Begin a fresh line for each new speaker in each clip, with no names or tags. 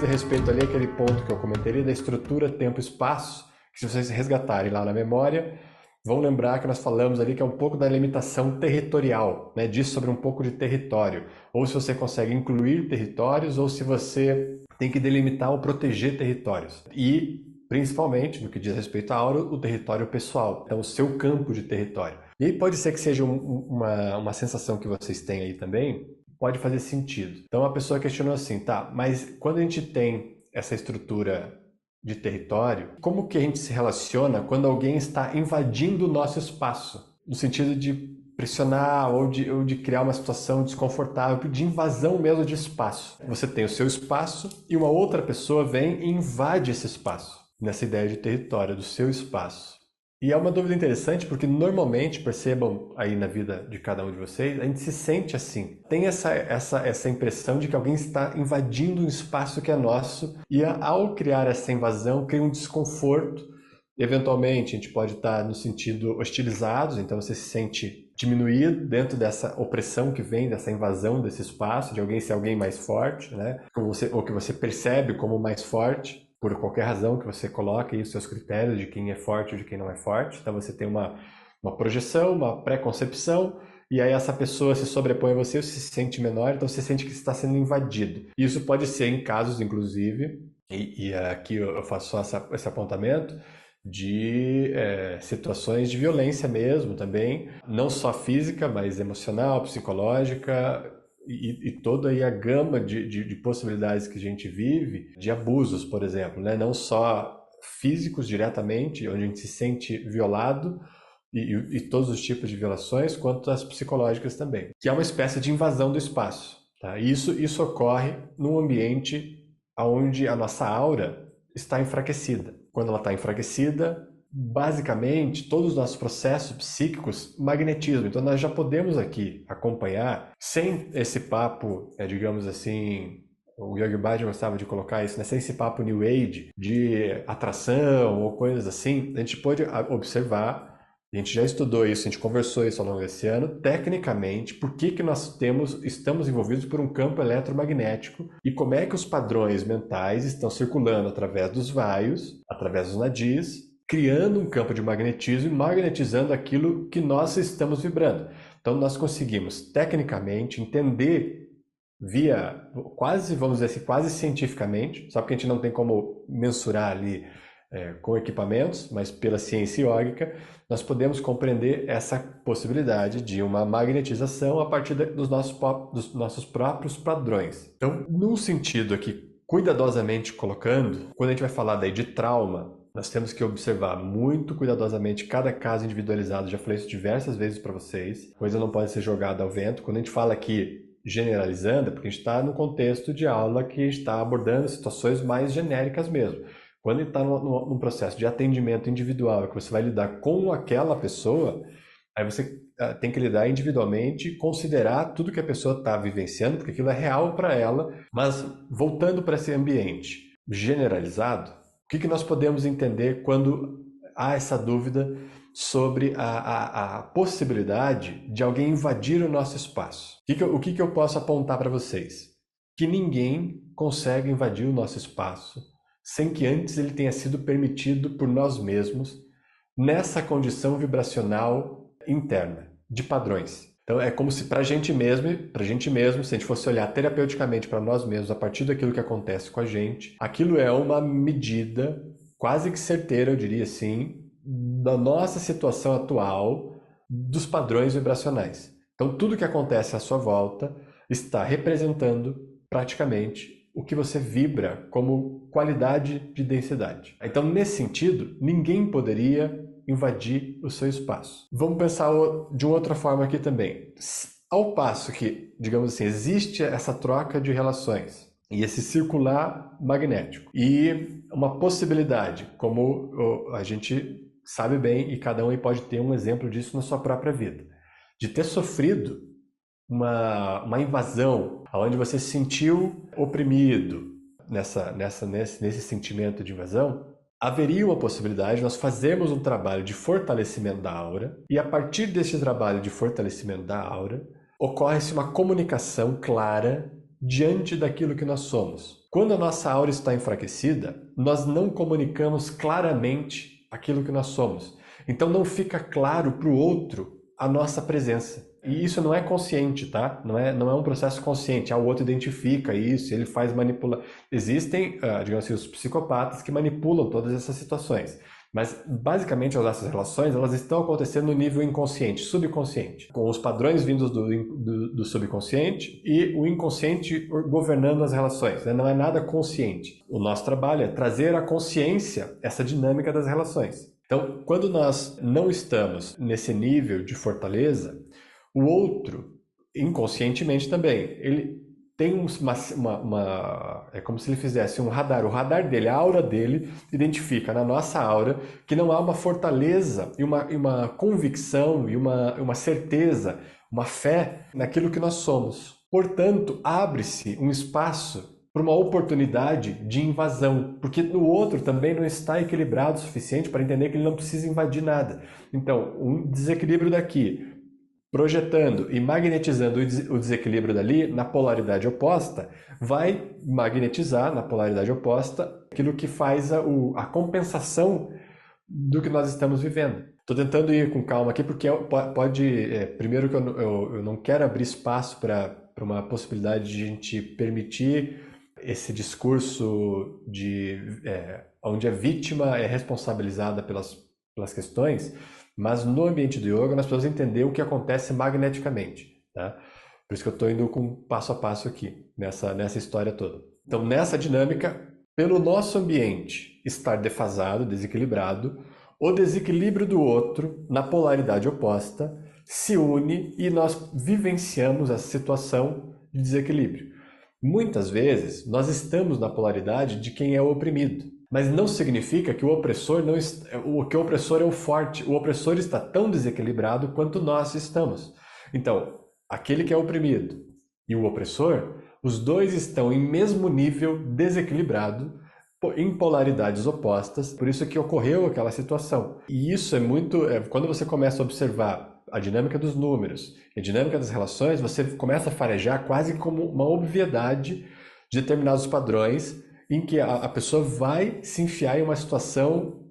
diz respeito ali àquele ponto que eu comentei ali, da estrutura tempo-espaço, que se vocês resgatarem lá na memória, vão lembrar que nós falamos ali que é um pouco da limitação territorial, né? Diz sobre um pouco de território. Ou se você consegue incluir territórios, ou se você tem que delimitar ou proteger territórios. E, principalmente, no que diz respeito à aura, o território pessoal. Então, o seu campo de território. E aí pode ser que seja uma sensação que vocês têm aí também, pode fazer sentido. Então, a pessoa questionou assim, tá, mas quando a gente tem essa estrutura de território, como que a gente se relaciona quando alguém está invadindo o nosso espaço? No sentido de pressionar ou de criar uma situação desconfortável, de invasão mesmo de espaço. Você tem o seu espaço e uma outra pessoa vem e invade esse espaço, nessa ideia de território, do seu espaço. E é uma dúvida interessante porque normalmente, percebam aí na vida de cada um de vocês, a gente se sente assim. Tem essa impressão de que alguém está invadindo um espaço que é nosso e ao criar essa invasão, cria um desconforto. Eventualmente, a gente pode estar no sentido hostilizados, então você se sente diminuído dentro dessa opressão que vem, dessa invasão desse espaço, de alguém ser alguém mais forte, né? Ou que você percebe como mais forte, por qualquer razão que você coloque aí os seus critérios de quem é forte ou de quem não é forte. Então você tem uma projeção, uma pré-concepção, e aí essa pessoa se sobrepõe a você, você se sente menor, então você sente que está sendo invadido. Isso pode ser em casos, inclusive, e aqui eu faço só esse apontamento, de situações de violência mesmo também, não só física, mas emocional, psicológica, e toda aí a gama de possibilidades que a gente vive, de abusos, por exemplo, né? Não só físicos diretamente, onde a gente se sente violado, e todos os tipos de violações, quanto as psicológicas também, que é uma espécie de invasão do espaço. Tá? E isso ocorre num ambiente onde a nossa aura está enfraquecida. Quando ela está enfraquecida, basicamente, todos os nossos processos psíquicos, magnetismo. Então, nós já podemos aqui acompanhar, sem esse papo, digamos assim, o Yogi Bhajan gostava de colocar isso, né? Sem esse papo New Age, de atração ou coisas assim, a gente pode observar, a gente já estudou isso, a gente conversou isso ao longo desse ano, tecnicamente, por que nós estamos envolvidos por um campo eletromagnético e como é que os padrões mentais estão circulando através dos vaios, através dos nadis, criando um campo de magnetismo e magnetizando aquilo que nós estamos vibrando. Então nós conseguimos, tecnicamente, entender via quase, vamos dizer assim, quase cientificamente, só porque a gente não tem como mensurar ali com equipamentos, mas pela ciência iógica, nós podemos compreender essa possibilidade de uma magnetização a partir dos nossos próprios padrões. Então, num sentido aqui, cuidadosamente colocando, quando a gente vai falar daí de trauma, nós temos que observar muito cuidadosamente cada caso individualizado. Já falei isso diversas vezes para vocês. Coisa não pode ser jogada ao vento. Quando a gente fala aqui generalizando, é porque a gente está no contexto de aula que está abordando situações mais genéricas mesmo. Quando ele está num processo de atendimento individual, que você vai lidar com aquela pessoa, aí você tem que lidar individualmente, considerar tudo que a pessoa está vivenciando, porque aquilo é real para ela. Mas voltando para esse ambiente generalizado, o que nós podemos entender quando há essa dúvida sobre a possibilidade de alguém invadir o nosso espaço? O que eu posso apontar para vocês? Que ninguém consegue invadir o nosso espaço sem que antes ele tenha sido permitido por nós mesmos nessa condição vibracional interna, de padrões. Então é como se para a gente mesmo, se a gente fosse olhar terapeuticamente para nós mesmos a partir daquilo que acontece com a gente, aquilo é uma medida quase que certeira, eu diria assim, da nossa situação atual, dos padrões vibracionais. Então tudo que acontece à sua volta está representando praticamente o que você vibra como qualidade de densidade. Então, nesse sentido, ninguém poderia invadir o seu espaço. Vamos pensar de uma outra forma aqui também. Ao passo que, digamos assim, existe essa troca de relações e esse circular magnético e uma possibilidade, como a gente sabe bem e cada um pode ter um exemplo disso na sua própria vida, de ter sofrido uma invasão, onde você se sentiu oprimido nesse sentimento de invasão, haveria uma possibilidade de nós fazermos um trabalho de fortalecimento da aura, e a partir desse trabalho de fortalecimento da aura, ocorre-se uma comunicação clara diante daquilo que nós somos. Quando a nossa aura está enfraquecida, nós não comunicamos claramente aquilo que nós somos. Então não fica claro para o outro a nossa presença. E isso não é consciente, tá? Não é um processo consciente. O outro identifica isso, ele faz manipulação. Existem, digamos assim, os psicopatas que manipulam todas essas situações. Mas, basicamente, as nossas relações, elas estão acontecendo no nível inconsciente, subconsciente, com os padrões vindos do subconsciente e o inconsciente governando as relações, né? Não é nada consciente. O nosso trabalho é trazer à consciência essa dinâmica das relações. Então, quando nós não estamos nesse nível de fortaleza, o outro, inconscientemente também, ele tem é como se ele fizesse um radar. O radar dele, a aura dele, identifica na nossa aura que não há uma fortaleza e uma convicção e uma certeza, uma fé naquilo que nós somos. Portanto, abre-se um espaço para uma oportunidade de invasão, porque o outro também não está equilibrado o suficiente para entender que ele não precisa invadir nada. Então, um desequilíbrio daqui, projetando e magnetizando o desequilíbrio dali na polaridade oposta, vai magnetizar na polaridade oposta aquilo que faz a compensação do que nós estamos vivendo. Estou tentando ir com calma aqui porque primeiro que eu não quero abrir espaço para uma possibilidade de a gente permitir esse discurso onde a vítima é responsabilizada pelas questões, mas no ambiente do yoga nós precisamos entender o que acontece magneticamente, tá? Por isso que eu estou indo com passo a passo aqui, nessa história toda. Então, nessa dinâmica, pelo nosso ambiente estar defasado, desequilibrado, o desequilíbrio do outro, na polaridade oposta, se une e nós vivenciamos a situação de desequilíbrio. Muitas vezes, nós estamos na polaridade de quem é o oprimido. Mas não significa que o opressor que o opressor é o forte. O opressor está tão desequilibrado quanto nós estamos. Então, aquele que é oprimido e o opressor, os dois estão em mesmo nível desequilibrado, em polaridades opostas. Por isso que ocorreu aquela situação. E isso é muito... quando você começa a observar a dinâmica dos números, a dinâmica das relações, você começa a farejar quase como uma obviedade de determinados padrões em que a pessoa vai se enfiar em uma situação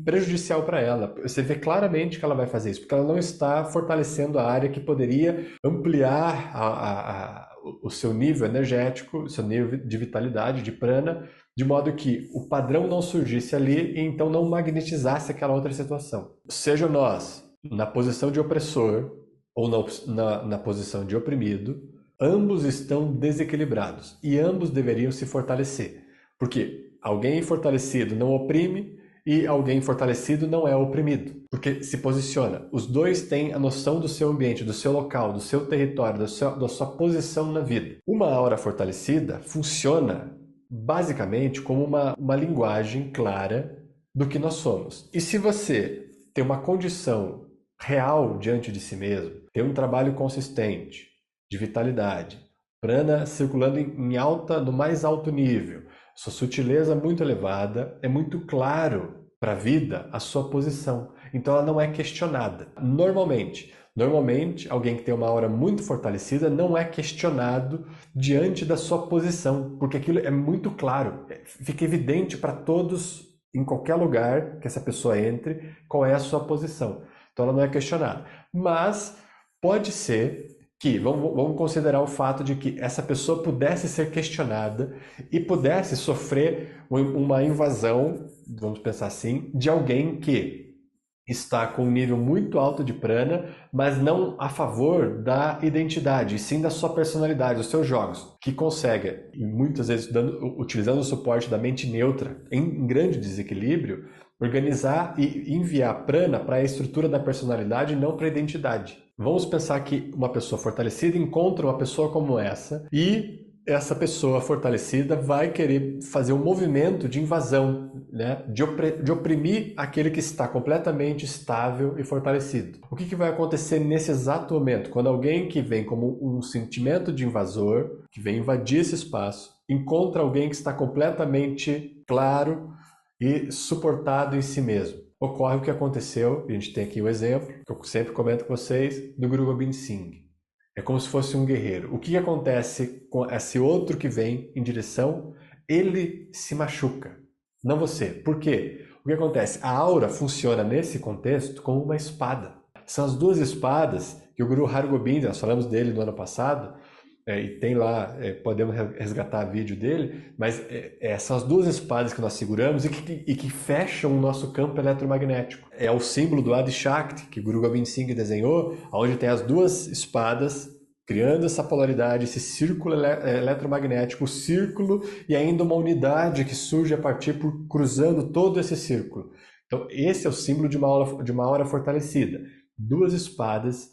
prejudicial para ela. Você vê claramente que ela vai fazer isso, porque ela não está fortalecendo a área que poderia ampliar o seu nível energético, o seu nível de vitalidade, de prana, de modo que o padrão não surgisse ali e então não magnetizasse aquela outra situação. Seja nós na posição de opressor ou na posição de oprimido, ambos estão desequilibrados e ambos deveriam se fortalecer. Porque alguém fortalecido não oprime e alguém fortalecido não é oprimido. Porque se posiciona. Os dois têm a noção do seu ambiente, do seu local, do seu território, da sua posição na vida. Uma aura fortalecida funciona basicamente como uma linguagem clara do que nós somos. E se você tem uma condição real diante de si mesmo, tem um trabalho consistente, de vitalidade, prana circulando no mais alto nível, sua sutileza muito elevada, é muito claro para a vida a sua posição. Então ela não é questionada. Normalmente, alguém que tem uma aura muito fortalecida não é questionado diante da sua posição, porque aquilo é muito claro, fica evidente para todos, em qualquer lugar que essa pessoa entre, qual é a sua posição. Então ela não é questionada. Mas pode ser que, vamos considerar o fato de que essa pessoa pudesse ser questionada e pudesse sofrer uma invasão, vamos pensar assim, de alguém que está com um nível muito alto de prana, mas não a favor da identidade, e sim da sua personalidade, dos seus jogos, que consegue, e muitas vezes utilizando o suporte da mente neutra em grande desequilíbrio, organizar e enviar prana para a estrutura da personalidade e não para a identidade. Vamos pensar que uma pessoa fortalecida encontra uma pessoa como essa e essa pessoa fortalecida vai querer fazer um movimento de invasão, né? de oprimir aquele que está completamente estável e fortalecido. O que vai acontecer nesse exato momento? Quando alguém que vem como um sentimento de invasor, que vem invadir esse espaço, encontra alguém que está completamente claro e suportado em si mesmo. Ocorre o que aconteceu, a gente tem aqui o exemplo, que eu sempre comento com vocês, do Guru Gobind Singh. É como se fosse um guerreiro. O que acontece com esse outro que vem em direção ele se machuca, não você. Por quê? O que acontece? A aura funciona nesse contexto como uma espada. São as duas espadas que o Guru Hargobind, nós falamos dele no ano passado, e tem lá, podemos resgatar vídeo dele, mas são as duas espadas que nós seguramos e que fecham o nosso campo eletromagnético. É o símbolo do Adi Shakti, que Guru Gobind Singh desenhou, onde tem as duas espadas criando essa polaridade, esse círculo eletromagnético, o círculo e ainda uma unidade que surge a partir por cruzando todo esse círculo. Então, esse é o símbolo de uma aura fortalecida. Duas espadas,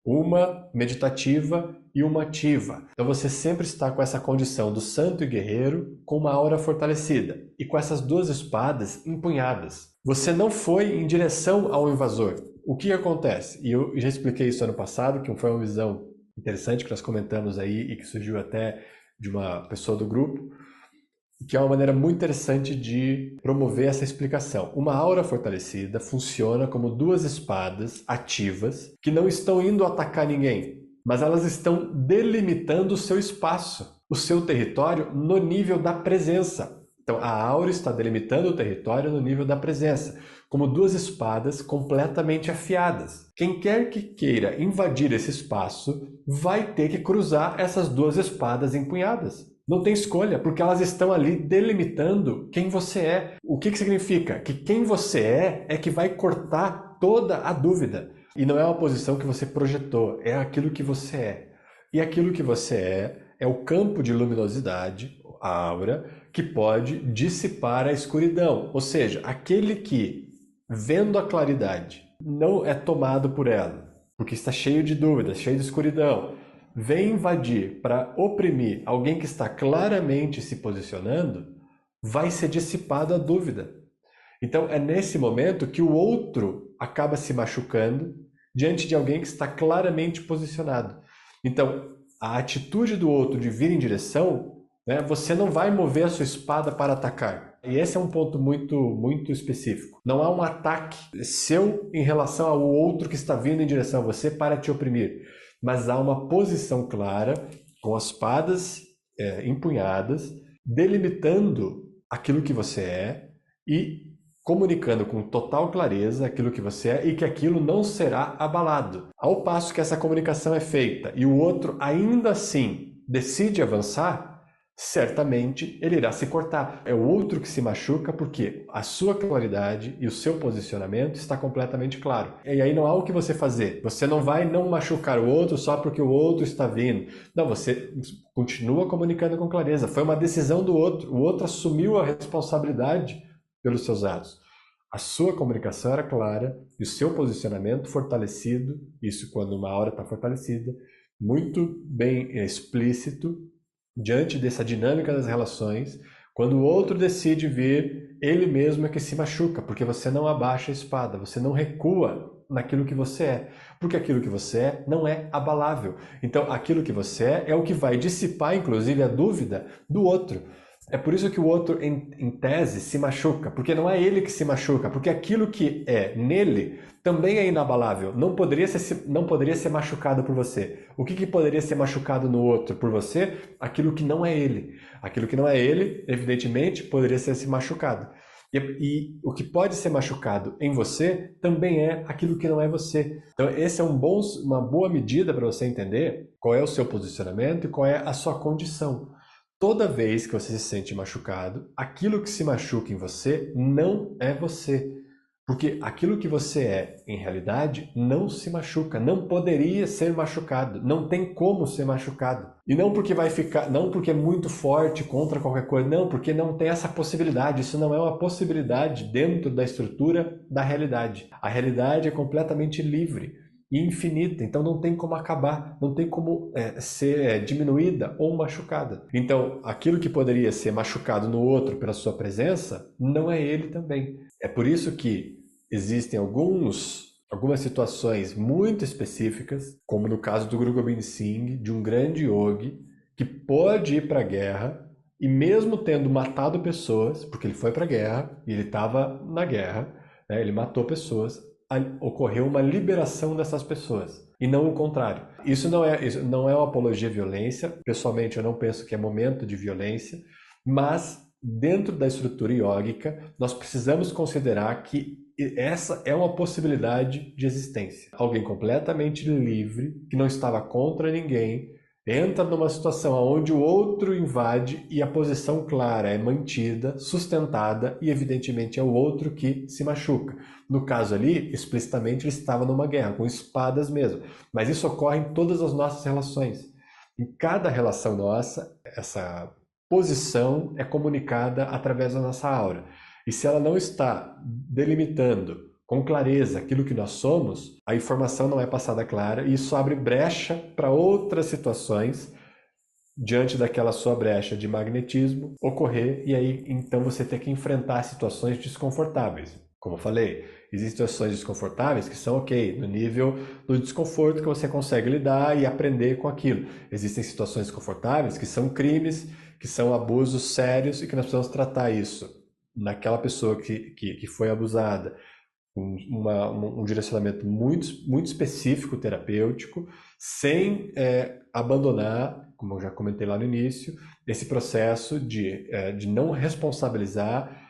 uma meditativa e uma ativa. Então você sempre está com essa condição do santo e guerreiro com uma aura fortalecida e com essas duas espadas empunhadas. Você não foi em direção ao invasor. O que acontece? E eu já expliquei isso ano passado, que foi uma visão interessante que nós comentamos aí e que surgiu até de uma pessoa do grupo, que é uma maneira muito interessante de promover essa explicação. Uma aura fortalecida funciona como duas espadas ativas que não estão indo atacar ninguém, mas elas estão delimitando o seu espaço, o seu território no nível da presença. Então a aura está delimitando o território no nível da presença, como duas espadas completamente afiadas. Quem quer que queira invadir esse espaço vai ter que cruzar essas duas espadas empunhadas. Não tem escolha, porque elas estão ali delimitando quem você é. O que significa? Que quem você é que vai cortar toda a dúvida. E não é uma posição que você projetou, é aquilo que você é. E aquilo que você é o campo de luminosidade, a aura, que pode dissipar a escuridão. Ou seja, aquele que, vendo a claridade, não é tomado por ela, porque está cheio de dúvidas, cheio de escuridão, vem invadir para oprimir alguém que está claramente se posicionando, vai ser dissipado a dúvida. Então é nesse momento que o outro acaba se machucando diante de alguém que está claramente posicionado. Então a atitude do outro de vir em direção, né, você não vai mover a sua espada para atacar. E esse é um ponto muito específico. Não há um ataque seu em relação ao outro que está vindo em direção a você para te oprimir. Mas há uma posição clara, com as espadas empunhadas, delimitando aquilo que você é e comunicando com total clareza aquilo que você é e que aquilo não será abalado. Ao passo que essa comunicação é feita e o outro ainda assim decide avançar, certamente ele irá se cortar. É o outro que se machuca porque a sua claridade e o seu posicionamento está completamente claro. E aí não há o que você fazer. Você não vai não machucar o outro só porque o outro está vindo. Não, você continua comunicando com clareza. Foi uma decisão do outro. O outro assumiu a responsabilidade pelos seus atos. A sua comunicação era clara e o seu posicionamento fortalecido, isso quando uma aura está fortalecida, muito bem explícito, diante dessa dinâmica das relações, quando o outro decide vir, ele mesmo é que se machuca, porque você não abaixa a espada, você não recua naquilo que você é, porque aquilo que você é não é abalável. Então, aquilo que você é o que vai dissipar, inclusive, a dúvida do outro. É por isso que o outro, em tese, se machuca, porque não é ele que se machuca, porque aquilo que é nele também é inabalável, não poderia ser machucado por você. O que poderia ser machucado no outro por você? Aquilo que não é ele. Aquilo que não é ele, evidentemente, poderia ser se machucado. E o que pode ser machucado em você também é aquilo que não é você. Então, esse é uma boa medida para você entender qual é o seu posicionamento e qual é a sua condição. Toda vez que você se sente machucado, aquilo que se machuca em você não é você. Porque aquilo que você é, em realidade, não se machuca, não poderia ser machucado, não tem como ser machucado. E não porque não porque é muito forte contra qualquer coisa, não, porque não tem essa possibilidade. Isso não é uma possibilidade dentro da estrutura da realidade. A realidade é completamente livre e infinita, então não tem como acabar, não tem como ser diminuída ou machucada. Então, aquilo que poderia ser machucado no outro pela sua presença, não é ele também. É por isso que existem algumas situações muito específicas, como no caso do Guru Gobind Singh, de um grande yogi, que pode ir para a guerra e mesmo tendo matado pessoas, porque ele foi para a guerra e ele estava na guerra, né, ele matou pessoas, ocorreu uma liberação dessas pessoas. E não o contrário. Isso não é uma apologia à violência. Pessoalmente, eu não penso que é momento de violência, Mas, dentro da estrutura iógica, nós precisamos considerar que essa é uma possibilidade de existência. Alguém completamente livre, que não estava contra ninguém, entra numa situação onde o outro invade e a posição clara é mantida, sustentada e evidentemente é o outro que se machuca. No caso ali, explicitamente ele estava numa guerra, com espadas mesmo. Mas isso ocorre em todas as nossas relações. Em cada relação nossa, essa posição é comunicada através da nossa aura. E se ela não está delimitando com clareza aquilo que nós somos, a informação não é passada clara e isso abre brecha para outras situações diante daquela sua brecha de magnetismo ocorrer e aí então você ter que enfrentar situações desconfortáveis. Como eu falei, existem situações desconfortáveis que são ok, no nível do desconforto que você consegue lidar e aprender com aquilo. Existem situações desconfortáveis que são crimes, que são abusos sérios e que nós precisamos tratar isso naquela pessoa que foi abusada, um direcionamento muito específico terapêutico, sem abandonar, como eu já comentei lá no início, esse processo de não responsabilizar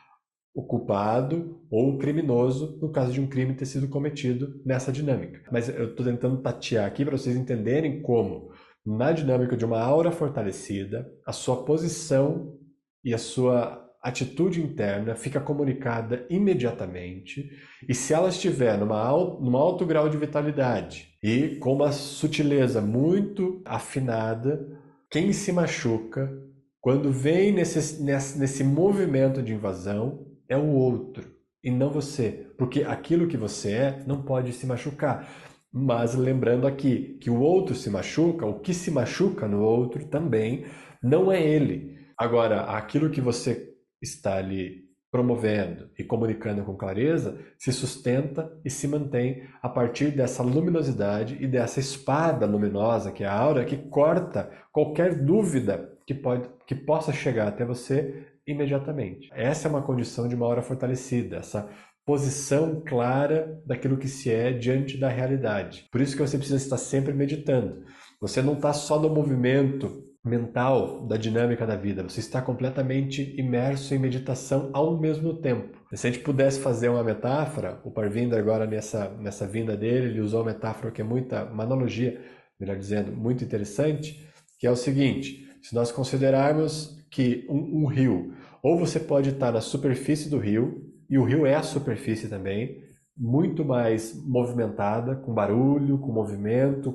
o culpado ou o criminoso no caso de um crime ter sido cometido nessa dinâmica. Mas eu estou tentando tatear aqui para vocês entenderem como, na dinâmica de uma aura fortalecida, a sua posição e a sua atitude interna fica comunicada imediatamente, e se ela estiver num alto grau de vitalidade e com uma sutileza muito afinada, quem se machuca quando vem nesse movimento de invasão é o outro e não você, porque aquilo que você é não pode se machucar. Mas lembrando aqui que o outro se machuca, o que se machuca no outro também não é ele. Agora, aquilo que você está ali promovendo e comunicando com clareza se sustenta e se mantém a partir dessa luminosidade e dessa espada luminosa que é a aura, que corta qualquer dúvida que possa chegar até você imediatamente. Essa é uma condição de uma aura fortalecida, essa posição clara daquilo que se é diante da realidade. Por isso que você precisa estar sempre meditando. Você não está só no movimento mental da dinâmica da vida, você está completamente imerso em meditação ao mesmo tempo. Se a gente pudesse fazer uma metáfora, o Parvinder agora nessa vinda dele, ele usou uma metáfora que é uma analogia, melhor dizendo, muito interessante, que é o seguinte: se nós considerarmos que um rio, ou você pode estar na superfície do rio, e o rio é a superfície também, muito mais movimentada, com barulho, com movimento,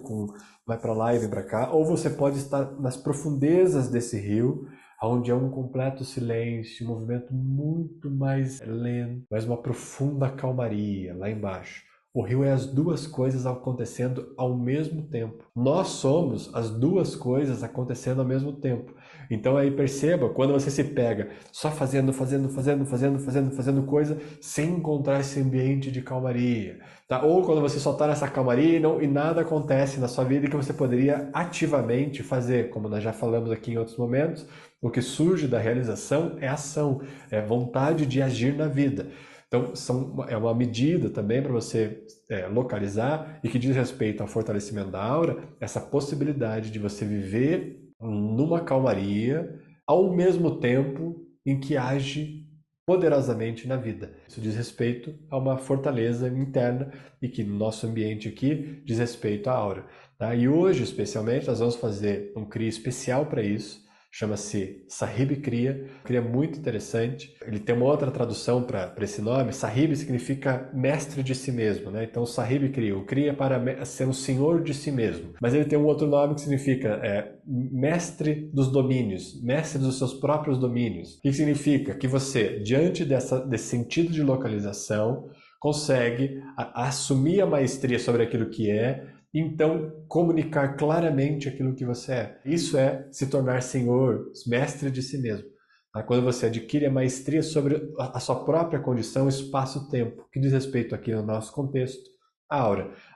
vai para lá e vem para cá, ou você pode estar nas profundezas desse rio, onde é um completo silêncio, um movimento muito mais lento, mas uma profunda calmaria lá embaixo. O rio é as duas coisas acontecendo ao mesmo tempo. Nós somos as duas coisas acontecendo ao mesmo tempo. Então aí perceba, quando você se pega só fazendo coisa sem encontrar esse ambiente de calmaria, tá? Ou quando você só está nessa calmaria e nada acontece na sua vida que você poderia ativamente fazer, como nós já falamos aqui em outros momentos, o que surge da realização é ação, é vontade de agir na vida. Então, é uma medida também para você localizar e que diz respeito ao fortalecimento da aura, essa possibilidade de você viver numa calmaria ao mesmo tempo em que age poderosamente na vida. Isso diz respeito a uma fortaleza interna e que no nosso ambiente aqui diz respeito à aura. Tá? E hoje, especialmente, nós vamos fazer um Kriya especial para isso. Chama-se Sahib Kriya, Kriya muito interessante. Ele tem uma outra tradução para esse nome. Sahib significa mestre de si mesmo, né? Então Sahib Kriya, o Kriya para ser um senhor de si mesmo. Mas ele tem um outro nome que significa mestre dos domínios, mestre dos seus próprios domínios. O que significa? Que você, diante desse sentido de localização, consegue assumir a maestria sobre aquilo que é, então comunicar claramente aquilo que você é. Isso é se tornar senhor, mestre de si mesmo. Quando você adquire a maestria sobre a sua própria condição, espaço-tempo, que diz respeito aqui no nosso contexto, a aura.